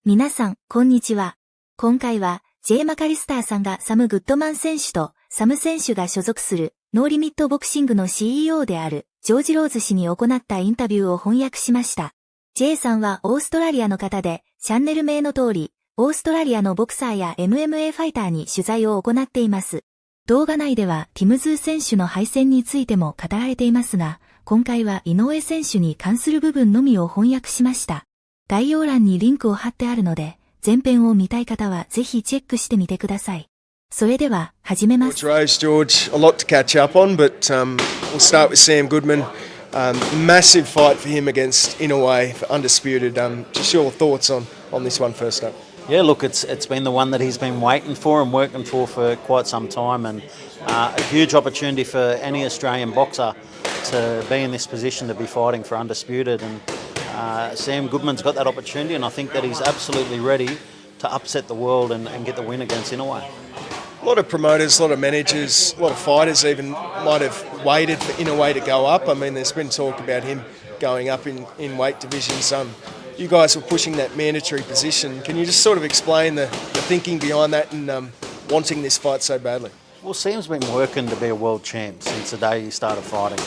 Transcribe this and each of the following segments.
皆さん、こんにちは。今回は、ジェイ・マカリスターさんがサム・グッドマン選手と、サム選手が所属する、ノーリミットボクシングの CEO である、ジョージ・ローズ氏に行ったインタビューを翻訳しました。J さんはオーストラリアの方で、チャンネル名の通り、オーストラリアのボクサーや MMA ファイターに取材を行っています。動画内では、ティムズー選手の敗戦についても語られていますが、今回は井上選手に関する部分のみを翻訳しました。概要欄にリンクを貼ってあるので、前編を見たい方はぜひチェックしてみてください。それでは、始めます。George, a lot to catch up on, but we'll start with Sam Goodman. Massive fight for him against Inoue for Undisputed. Just your thoughts on this one first up. Yeah, look, it's been the one that he's been waiting for and working for quite some time, and a huge opportunity for any Australian boxer to be in this position to be fighting for Undisputed. And Sam Goodman's got that opportunity, and I think that he's absolutely ready to upset the world and get the win against Inoue. A lot of promoters, a lot of managers, a lot of fighters even might have waited for Inoue to go up. I mean, there's been talk about him going up in weight divisions. You guys were pushing that mandatory position. Can you just sort of explain the thinking behind that and wanting this fight so badly? Well, Sam's been working to be a world champ since the day he started fighting.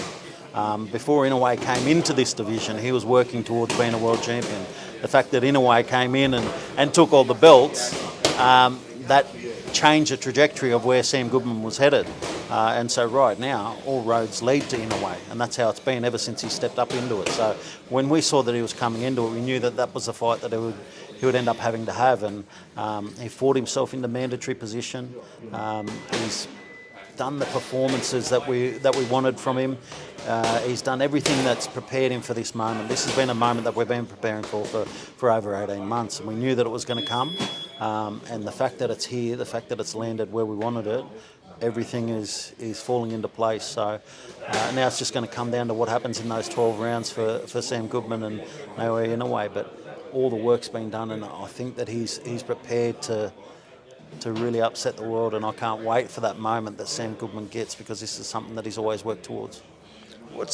Before Inoue came into this division, he was working towards being a world champion. The fact that Inoue came in and took all the belts, that changed the trajectory of where Sam Goodman was headed. And so right now, all roads lead to Inoue, and that's how it's been ever since he stepped up into it. So when we saw that he was coming into it, we knew that that was a fight that he would end up having to have, and he fought himself into mandatory position. He's done the performances that we wanted from him. He's done everything that's prepared him for this moment. This has been a moment that we've been preparing for over 18 months, and we knew that it was going to come. And the fact that it's here, the fact that it's landed where we wanted it, everything is falling into place. So now it's just going to come down to what happens in those 12 rounds for Sam Goodman and Naoya Inoue. But all the work's been done, and I think that he's prepared to really upset the world, and I can't wait for that moment that Sam Goodman gets, because this is something that he's always worked towards. What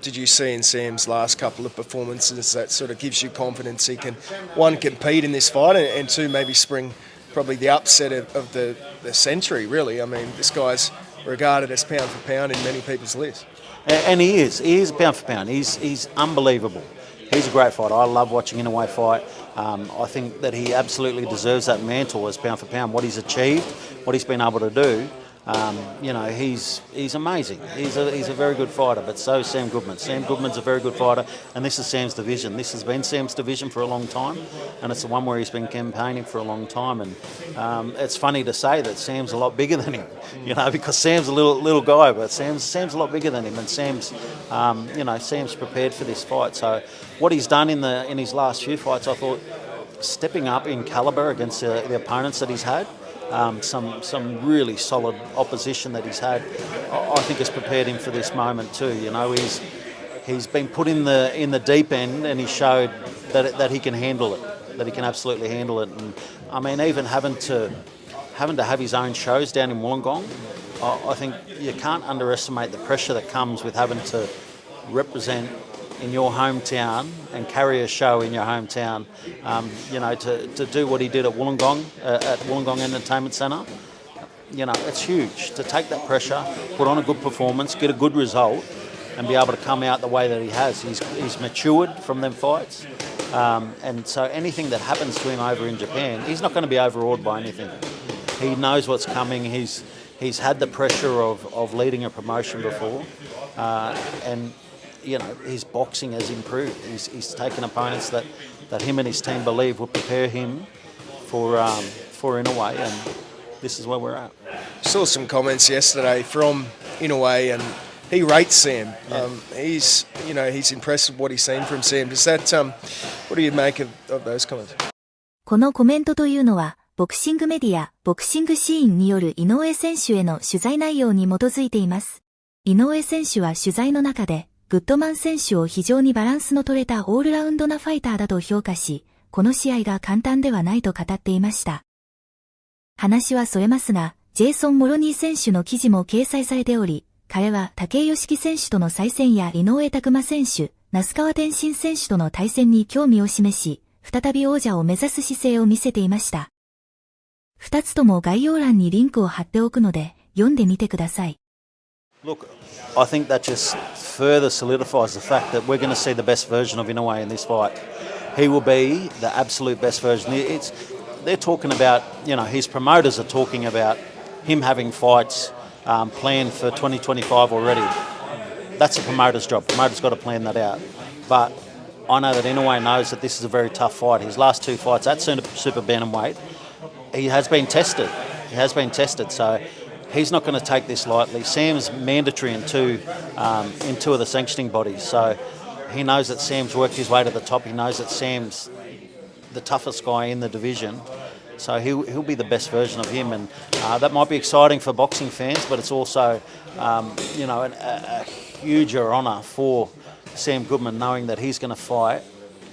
did you see in Sam's last couple of performances that sort of gives you confidence he can, one, compete in this fight, and two, maybe spring probably the upset of the century, really? I mean, this guy's regarded as pound for pound in many people's lists. And he is pound for pound. He's unbelievable. He's a great fighter. I love watching Inoue fight. I think that he absolutely deserves that mantle as pound for pound. What he's achieved, what he's been able to do, he's amazing. He's a very good fighter, but so is Sam Goodman. Sam Goodman's a very good fighter, and this is Sam's division. This has been Sam's division for a long time, and it's the one where he's been campaigning for a long time. And it's funny to say that Sam's a lot bigger than him, because Sam's a little guy, but Sam's a lot bigger than him, and Sam's prepared for this fight. So what he's done in his last few fights, I thought, stepping up in calibre against the opponents that he's had. Some really solid opposition that he's had, I think has prepared him for this moment too. He's been put in the deep end, and he showed that he can handle it, that he can absolutely handle it. And I mean, even having to have his own shows down in Wollongong, I think you can't underestimate the pressure that comes with having to represent in your hometown and carry a show in your hometown, to do what he did at Wollongong Entertainment Centre, it's huge. To take that pressure, put on a good performance, get a good result, and be able to come out the way that he has. He's matured from them fights, and so anything that happens to him over in Japan, he's not going to be overawed by anything. He knows what's coming. He's had the pressure of leading a promotion before, and his boxing has improved. He's taken opponents that him and his team believe will prepare him for Inoue, and this is where we're at. Saw some comments yesterday from Inoue, and he rates Sam. He's impressed with what he's seen from Sam. Does that what do you make of those comments? このコメントというのは、ボクシングメディア、ボクシングシーンによる井上選手への取材内容に基づいています。井上選手は取材の中で、グッドマン選手を非常にバランスの取れたオールラウンドなファイターだと評価し、この試合が簡単ではないと語っていました。話はそれますが、ジェイソン・モロニー選手の記事も掲載されており、彼は武井良樹選手との再戦や井上拓真選手、那須川天心選手との対戦に興味を示し、再び王者を目指す姿勢を見せていました。二つとも概要欄にリンクを貼っておくので、読んでみてください。Look, I think that just further solidifies the fact that we're going to see the best version of Inoue in this fight. He will be the absolute best version. They're talking about, his promoters are talking about him having fights planned for 2025 already. That's a promoter's job. Promoter's got to plan that out. But I know that Inoue knows that this is a very tough fight. His last two fights at super bantamweight, he has been tested. So he's not going to take this lightly. Sam's mandatory in two of the sanctioning bodies. So he knows that Sam's worked his way to the top. He knows that Sam's the toughest guy in the division. So he'll be the best version of him, and that might be exciting for boxing fans, but it's also, a huger honour for Sam Goodman knowing that he's going to fight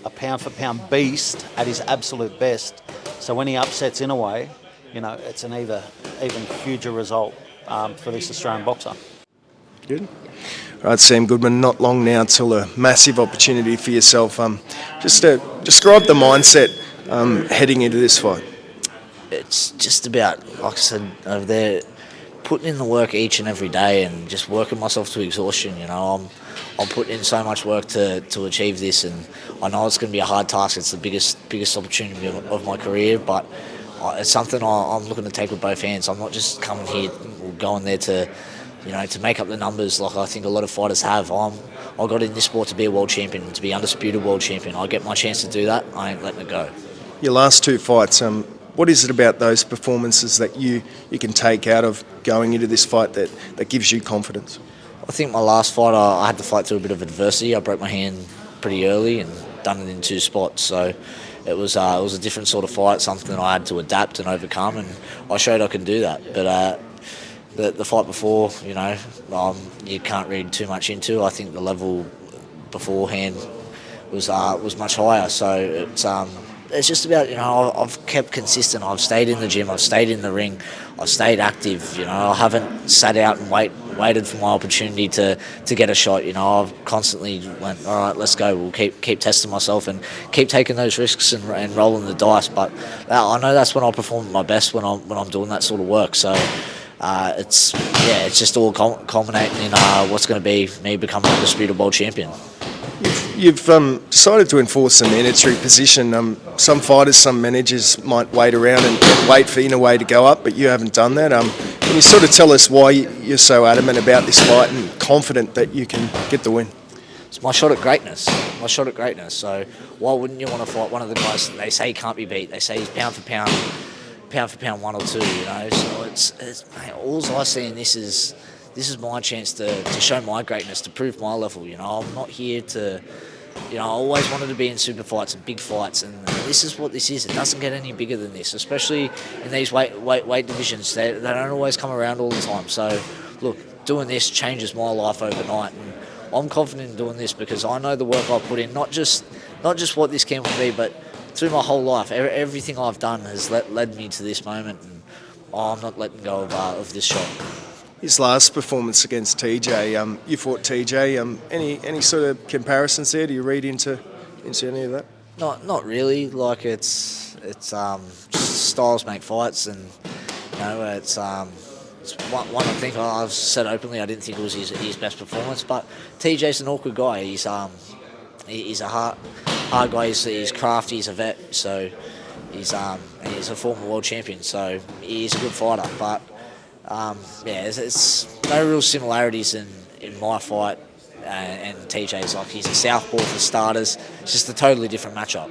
a pound-for-pound beast at his absolute best. So when he upsets Inoue, it's an even huger result for this Australian boxer. Good. Right, Sam Goodman, not long now till a massive opportunity for yourself. Just describe the mindset heading into this fight. It's just about, like I said over there, putting in the work each and every day and just working myself to exhaustion. I'm putting in so much work to achieve this, and I know it's going to be a hard task. It's the biggest opportunity of my career, but it's something I'm looking to take with both hands. I'm not just coming here or going there to make up the numbers like I think a lot of fighters have. I got in this sport to be a world champion, to be undisputed world champion. I get my chance to do that. I ain't letting it go. Your last two fights, what is it about those performances that you can take out of going into this fight that gives you confidence? I think my last fight, I had to fight through a bit of adversity. I broke my hand pretty early and done it in two spots. So it was a different sort of fight, something I had to adapt and overcome, and I showed I can do that. But the fight before, you can't read too much into. I think the level beforehand was much higher. So it's just about, I've kept consistent. I've stayed in the gym. I've stayed in the ring. I've stayed active. I haven't sat out and waited for my opportunity to get a shot. I've constantly went, all right, let's go. We'll keep testing myself and keep taking those risks and rolling the dice. But I know that's when I'll perform at my best, when I'm doing that sort of work. So it's just all culminating in what's going to be me becoming an undisputed world champion. You've decided to enforce a mandatory position. Some fighters, some managers might wait around and wait for Inoue to go up, but you haven't done that. Can you sort of tell us why you're so adamant about this fight and confident that you can get the win? It's my shot at greatness. So why wouldn't you want to fight one of the guys that they say can't be beat? They say he's pound for pound 1 or 2. So it's mate, all I see in this is my chance to show my greatness, to prove my level. I'm not here to. I always wanted to be in super fights and big fights, and this is what this is. It doesn't get any bigger than this, especially in these weight divisions. They don't always come around all the time. So, look, doing this changes my life overnight, and I'm confident in doing this because I know the work I've put in, not just what this camp will be, but through my whole life. Everything I've done has led me to this moment, and I'm not letting go of this shot. His last performance against TJ, you fought TJ. Any sort of comparisons there? Do you read into any of that? Not really. Like it's styles make fights, and it's one thing I've said openly. I didn't think it was his best performance, but TJ's an awkward guy. He's a hard guy. He's crafty. He's a vet, so he's a former world champion. So he's a good fighter, but. There's no real similarities in my fight and TJ's. Like, he's a southpaw for starters. It's just a totally different matchup.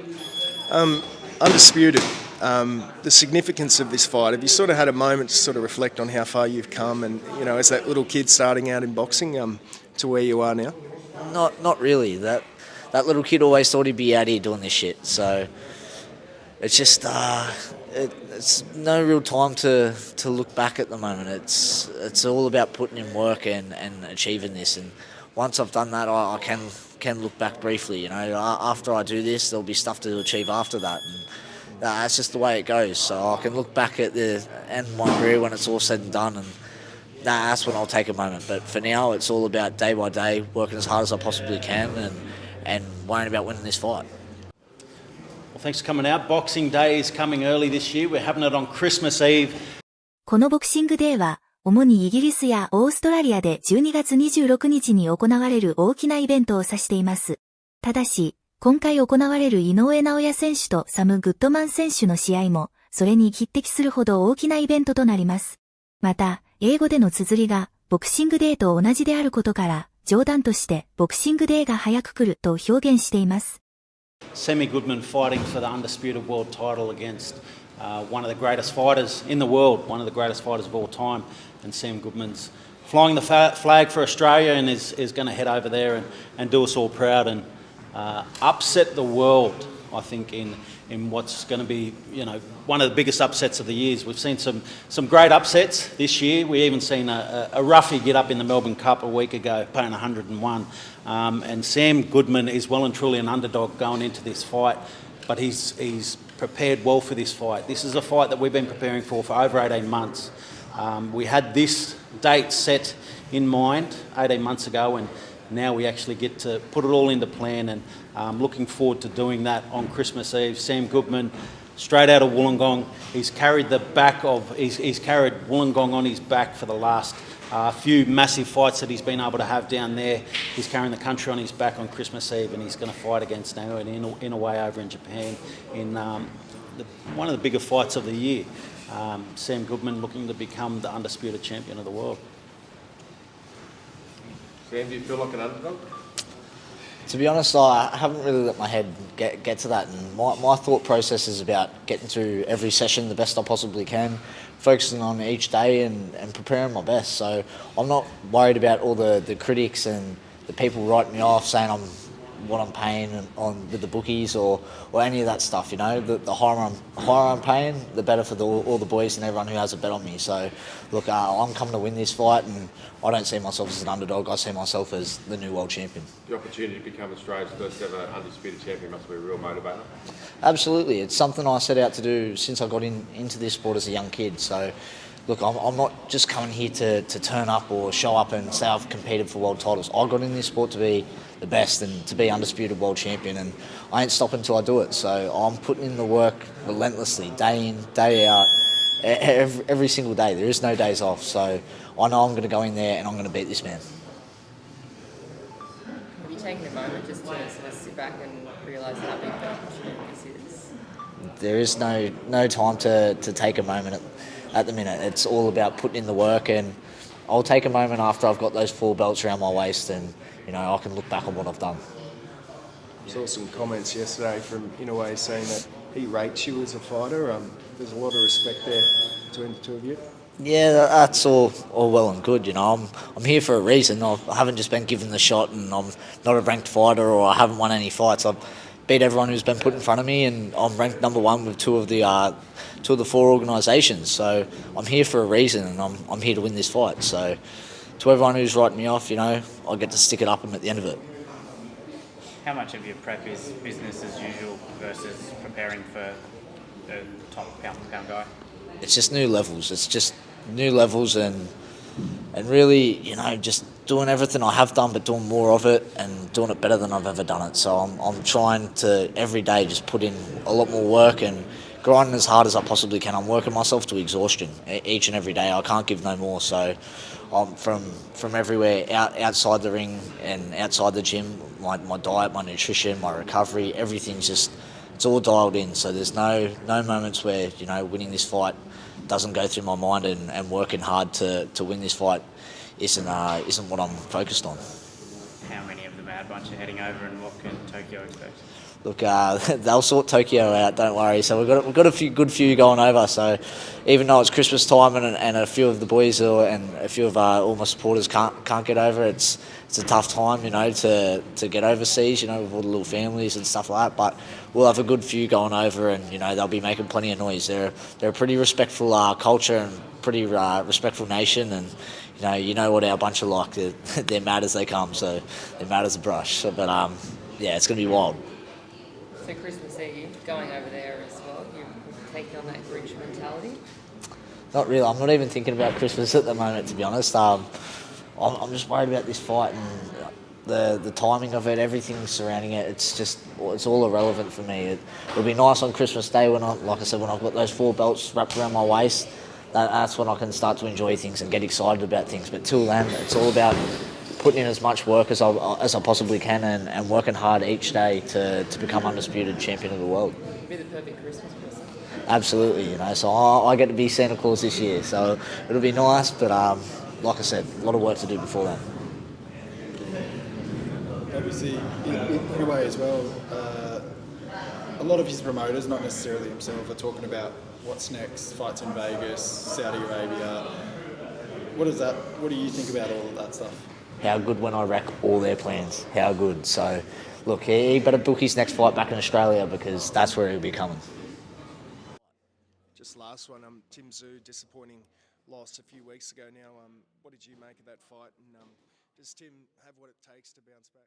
Undisputed. The significance of this fight. Have you sort of had a moment to sort of reflect on how far you've come, and as that little kid starting out in boxing to where you are now? Not really. That little kid always thought he'd be out here doing this shit. So it's just. It's no real time to look back at the moment. It's all about putting in work and achieving this. And once I've done that, I can look back briefly. After I do this, there'll be stuff to achieve after that. And that's just the way it goes. So I can look back at the end of my career when it's all said and done, and that's when I'll take a moment. But for now, it's all about day by day, working as hard as I possibly can, and worrying about winning this fight. thanks for coming out. Boxing Day is coming early this year. We're having it on Christmas Eve. このボクシングデーは、主にイギリスやオーストラリアで12月26日に行われる大きなイベントを指しています。ただし、今回行われる井上尚弥選手とサム・グッドマン選手の試合も、それに匹敵するほど大きなイベントとなります。また、英語での綴りが、ボクシングデーと同じであることから、冗談として、ボクシングデーが早く来ると表現しています。Goodman fighting for the undisputed world title against one of the greatest fighters in the world, one of the greatest fighters of all time, and Sam Goodman's flying the flag for Australia and is going to head over there and do us all proud and upset the world, I think, in what's going to be, one of the biggest upsets of the years. We've seen some great upsets this year. We even seen a roughie get up in the Melbourne Cup a week ago, paying 101. And Sam Goodman is well and truly an underdog going into this fight, but he's prepared well for this fight. This is a fight that we've been preparing for over 18 months. We had this date set in mind 18 months ago, and now we actually get to put it all into plan, and looking forward to doing that on Christmas Eve. Sam Goodman, straight out of Wollongong, he's carried Wollongong on his back for the last few massive fights that he's been able to have down there. He's carrying the country on his back on Christmas Eve, and he's going to fight against Naoya Inoue over in Japan in one of the bigger fights of the year. Sam Goodman looking to become the undisputed champion of the world. Sam, do you feel like an underdog? To be honest, I haven't really let my head get to that, and my thought process is about getting through every session the best I possibly can, focusing on each day and preparing my best. So I'm not worried about all the critics and the people writing me off saying what I'm paying on with the bookies or any of that stuff. The higher I'm paying, the better for all the boys and everyone who has a bet on me. So look, I'm coming to win this fight, and I don't see myself as an underdog. I see myself as the new world champion. The opportunity to become Australia's first ever undisputed champion must be a real motivator. Absolutely, it's something I set out to do since I got into this sport as a young kid. So look, I'm not just coming here to turn up or show up and say I've competed for world titles. I got in this sport to be the best and to be undisputed world champion, and I ain't stopping until I do it. So I'm putting in the work relentlessly, day in, day out, every single day. There is no days off. So I know I'm going to go in there and I'm going to beat this man. Have you taken a moment just to sort of sit back and realise how big the opportunity this is? There is no time to take a moment at the minute. It's all about putting in the work, and I'll take a moment after I've got those 4 belts around my waist, and I can look back on what I've done. I saw some comments yesterday from Inoue saying that he rates you as a fighter. There's a lot of respect there between the two of you. Yeah, that's all well and good. I'm here for a reason. I haven't just been given the shot, and I'm not a ranked fighter, or I haven't won any fights. I've beat everyone who's been put in front of me, and I'm ranked number 1 with two of the 4 organisations. So I'm here for a reason, and I'm here to win this fight. So to everyone who's writing me off, I'll get to stick it up and at the end of it. How much of your prep is business as usual versus preparing for the top pound-for-pound guy? It's just new levels. It's just new levels, and really, just doing everything I have done, but doing more of it and doing it better than I've ever done it. So I'm trying to every day just put in a lot more work and grinding as hard as I possibly can. I'm working myself to exhaustion each and every day. I can't give no more. So I'm from everywhere outside the ring and outside the gym, my diet, my nutrition, my recovery, everything's it's all dialed in. So there's no moments where winning this fight doesn't go through my mind, and working hard to win this fight isn't what I'm focused on. How many of the Mad Bunch are heading over, and what can Tokyo expect? Look, they'll sort Tokyo out, don't worry. So we've got a good few going over. So even though it's Christmas time and a few of the boys and a few of all my supporters can't get over, it's a tough time, to get overseas, with all the little families and stuff like that. But we'll have a good few going over, and they'll be making plenty of noise. They're a pretty respectful culture and pretty respectful nation, and you know what our bunch are like. They're mad as they come, so they're mad as a brush. So, but yeah, it's going to be wild. So Christmas Eve, going over there as well, you're taking on that Grinch mentality? Not really. I'm not even thinking about Christmas at the moment, to be honest. I'm just worried about this fight, and the timing of it, everything surrounding it, it's all irrelevant for me. It'll be nice on Christmas Day when like I said, when I've got those 4 belts wrapped around my waist. That's when I can start to enjoy things and get excited about things. But till then, it's all about putting in as much work as I possibly can and working hard each day to become undisputed champion of the world. Be the perfect Christmas present. Absolutely, you know. So I get to be Santa Claus this year, so it'll be nice. But like I said, a lot of work to do before that. Obviously, in a way as well, a lot of his promoters, not necessarily himself, are talking about what's next, fights in Vegas, Saudi Arabia. What do you think about all of that stuff? How good when I wreck all their plans. How good. So, look, he better book his next fight back in Australia because that's where he'll be coming. Just last one, Tim Tszyu, disappointing loss a few weeks ago now. What did you make of that fight? And does Tim have what it takes to bounce back?